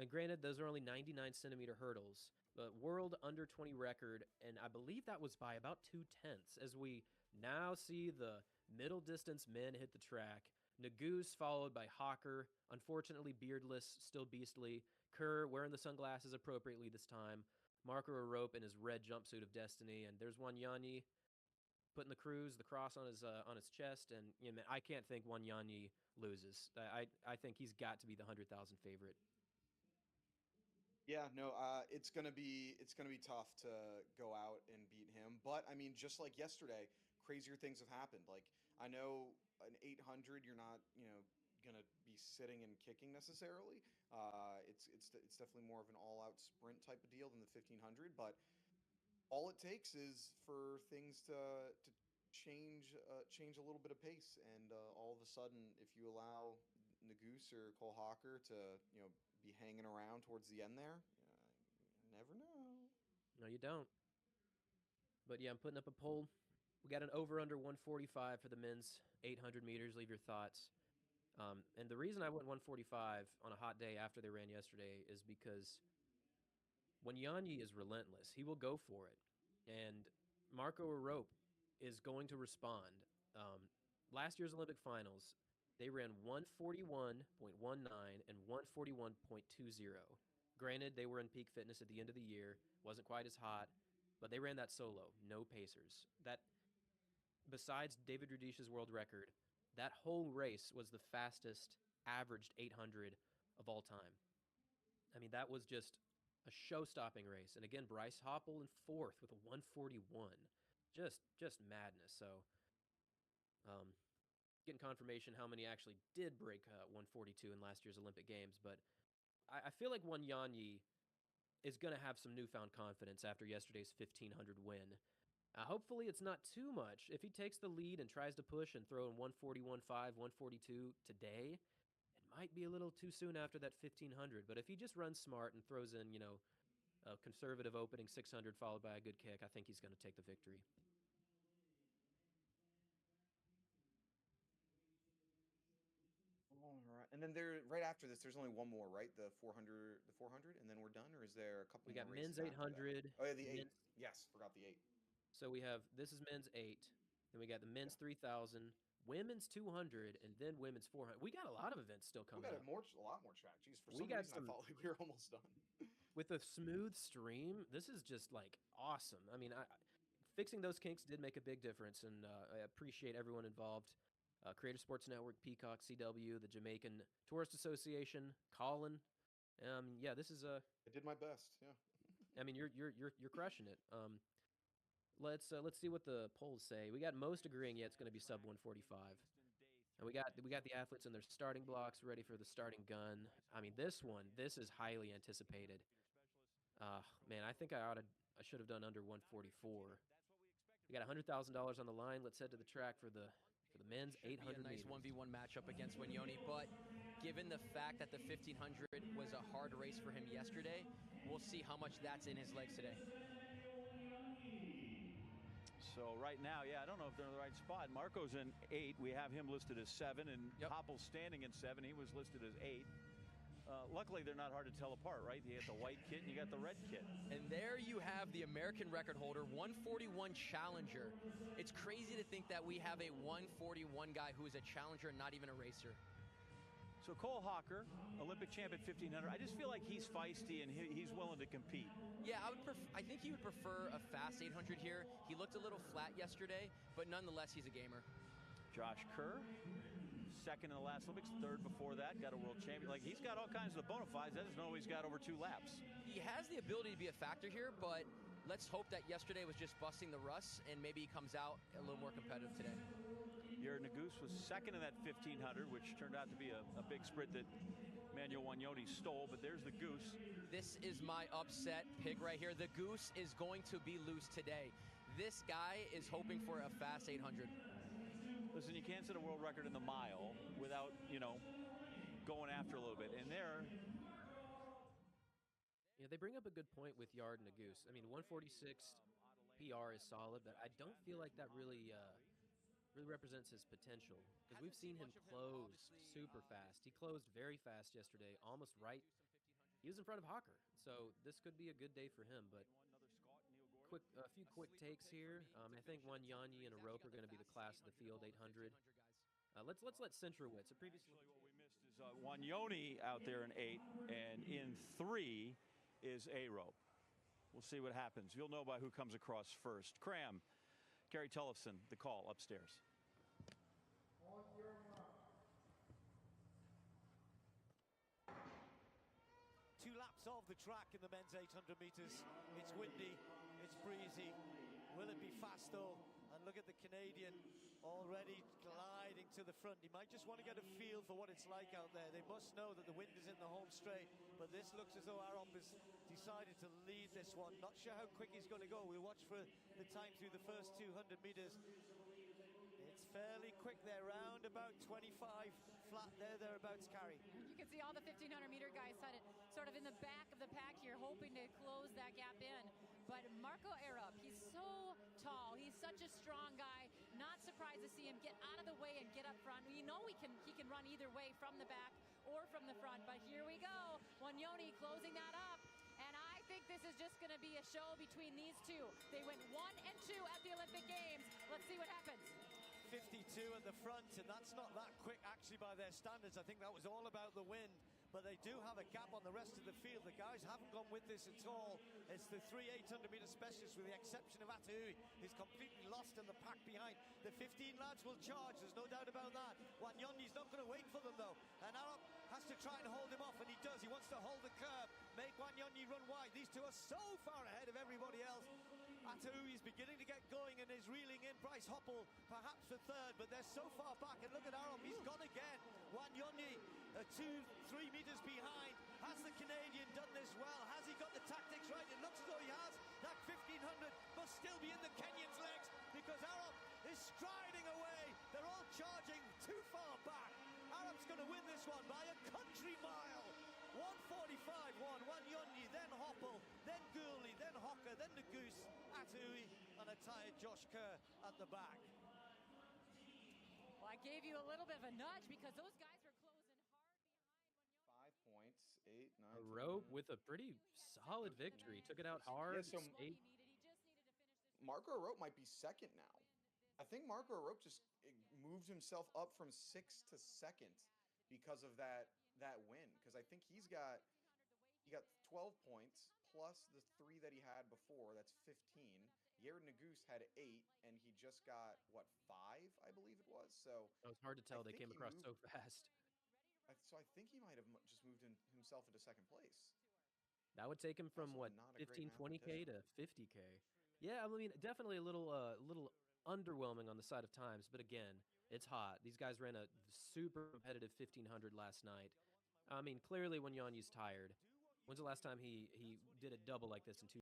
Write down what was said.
And granted, those are only 99-centimeter hurdles, but world under 20 record, and I believe that was by about 2/10 as we now see the middle distance men hit the track. Nagoose followed by Hawker, unfortunately beardless, still beastly. Kerr wearing the sunglasses appropriately this time. Marco Arop in his red jumpsuit of destiny, and there's Wanyonyi putting the cross on his chest, and man, I can't think Wanyonyi loses. I think he's got to be the 100,000 favorite. Yeah, no, it's gonna be tough to go out and beat him. But I mean, just like yesterday, crazier things have happened. Like I know an 800, you're not gonna be sitting and kicking necessarily. It's definitely more of an all out sprint type of deal than the 1500. But all it takes is for things to change a little bit of pace, and all of a sudden, if you allow Nagoose or Cole Hawker to be hanging around towards the end there, you never know. No, you don't. But yeah, I'm putting up a poll. We got an over under 145 for the men's 800 meters. Leave your thoughts. And the reason I went 145 on a hot day after they ran yesterday is because Wanyonyi is relentless. He will go for it. And Marco Arop is going to respond. Last year's Olympic finals, they ran 141.19 and 141.20. Granted, they were in peak fitness at the end of the year, wasn't quite as hot, but they ran that solo, no pacers. That, besides David Rudish's world record, that whole race was the fastest averaged 800 of all time. I mean, that was just a show-stopping race. And again, Bryce Hoppel in fourth with a 141. Just madness. So, getting confirmation how many actually did break 142 in last year's Olympic Games. But I feel like Wanyonyi is going to have some newfound confidence after yesterday's 1500 win. Hopefully, it's not too much. If he takes the lead and tries to push and throw in 141.5, 142 today, it might be a little too soon after that 1500. But if he just runs smart and throws in, a conservative opening 600 followed by a good kick, I think he's going to take the victory. All right, and then right after this, there's only one more, right? The 400, and then we're done, or is there a couple We more got races men's after that? 800. Oh yeah, the eight. Men's, Yes, forgot the eight. so we have this is men's 8. Then we got the men's Yeah, 3000, women's 200, and then women's 400. We got a lot of events still we coming got up. a lot more track. Jeez, for We some got reason I some thought we were almost done. with a smooth stream. This is just like awesome. I mean, fixing those kinks did make a big difference, and I appreciate everyone involved. Creative Sports Network, Peacock, CW, the Jamaican Tourist Association, Colin. Yeah, this is a. I did my best. Yeah. I mean, you're crushing it. Let's see what the polls say. We got most agreeing. Yeah, it's going to be sub 145. And we got the athletes in their starting blocks ready for the starting gun. I mean, this is highly anticipated. Man, I think I should have done under 144. We got $100,000 on the line. Let's head to the track for the men's Should be a 800 nice meters. 1v1 matchup against Wanyonyi, but given the fact that the 1500 was a hard race for him yesterday, we'll see how much that's in his legs today. So right now, yeah, I don't know if they're in the right spot. Marco's in 8. We have him listed as 7, and Hoppel's standing in 7. He was listed as 8. Luckily, they're not hard to tell apart, right? You got the white kit and you got the red kit. And there you have the American record holder, 141 challenger. It's crazy to think that we have a 141 guy who is a challenger and not even a racer. So Cole Hawker, Olympic champ at 1500. I just feel like he's feisty and he's willing to compete. Yeah, I think he would prefer a fast 800 here. He looked a little flat yesterday, but nonetheless, he's a gamer. Josh Kerr, second in the last Olympics, third before that, got a world champion. Like, he's got all kinds of the bona fides. That doesn't know he's got over 2 laps. He has the ability to be a factor here, but let's hope that yesterday was just busting the rust and maybe he comes out a little more competitive today. Yared Nagoose was second in that 1500, which turned out to be a big sprint that Emmanuel Wanyonyi stole, but there's the Goose. This is my upset pick right here. The Goose is going to be loose today. This guy is hoping for a fast 800. Listen, you can't set a world record in the mile without, going after a little bit. And there... Yeah, they bring up a good point with Yared and Nagoose. I mean, 146 PR is solid, but I don't feel like that really represents his potential, because we've seen him close super fast. He closed very fast yesterday, almost right. He was is in front of Hawker, so this could be a good day for him. But a few quick takes here. I think Wanyonyi and Arop are going to be the class of the field, 800. Let's let Centrowitz. Actually, what we missed is Wanyonyi out there in 8, and in 3 is Arop. We'll see what happens. You'll know by who comes across first. Cram, Gary Tullefson, the call upstairs. 2 laps of the track in the men's 800 meters. It's windy, it's breezy. Will it be fast though? And look at the Canadian already gliding to the front. He might just want to get a feel for what it's like out there. They must know that the wind is in the home straight, but this looks as though Arop has decided to lead this one. Not sure how quick he's going to go. We'll watch for the time through the first 200 meters. It's fairly quick there, round about 25 flat there, thereabouts, Carrie. You can see all the 1,500-meter guys sort of in the back of the pack here, hoping to close that gap in. But Marco Arop, he's so tall. He's such a strong guy. Not surprised to see him get out of the way and get up front. We know he can run either way, from the back or from the front. But here we go. Wanyonyi closing that up. And I think this is just going to be a show between these two. They went 1 and 2 at the Olympic Games. Let's see what happens. 52 at the front, and that's not that quick actually by their standards. I think that was all about the wind, but they do have a gap on the rest of the field. The guys haven't gone with this at all. It's the 3 800-meter specialists, with the exception of Atui, who's completely lost in the pack behind. The 15 lads will charge, there's no doubt about that. Wanyonyi's not going to wait for them though, and Arop has to try and hold him off, and he does. He wants to hold the curve, make Wanyonyi run wide. These two are so far ahead of everybody else. Atui is beginning to get going and is reeling in. Bryce Hoppel perhaps for third, but they're so far back, and look at Arop, he's gone again. Wanyonyi 2-3 meters behind. Has the Canadian done this well? Has he got the tactics right? It looks as though he has. That 1500 must still be in the Kenyan's legs, because Arop is striding away. They're all charging too far back. Arop's going to win this one by a country mile. 1:45.1, Wanyonyi, then Hoppel, then Gourley, then Hocker, then the Goose, Atui, and a tired Josh Kerr at the back. Well, I gave you a little bit of a nudge because those guys were closing hard behind Wanyonyi. 5 points, 8, 9. Arop with a pretty solid victory. Took it out hard. Yeah, so eight. He just needed to finish this. Marco Arop might be second now. I think Marco Arop just moved himself up from 6th to 2nd because of that win. Because I think he got 12 points plus the 3 that he had before. That's 15. Yared Nagus had 8, and he just got, what, 5, I believe it was? So It was hard to tell. I They think came he across moved- so fast. So I think he might have just moved himself into 2nd place. That would take him from, Also what, not a great 15, 20K to mathematician. 50K. Yeah, I mean, definitely a little underwhelming on the side of times. But again, it's hot. These guys ran a super competitive 1500 last night. I mean, clearly Wanyonyi's tired. When's the last time he did a double like this in 2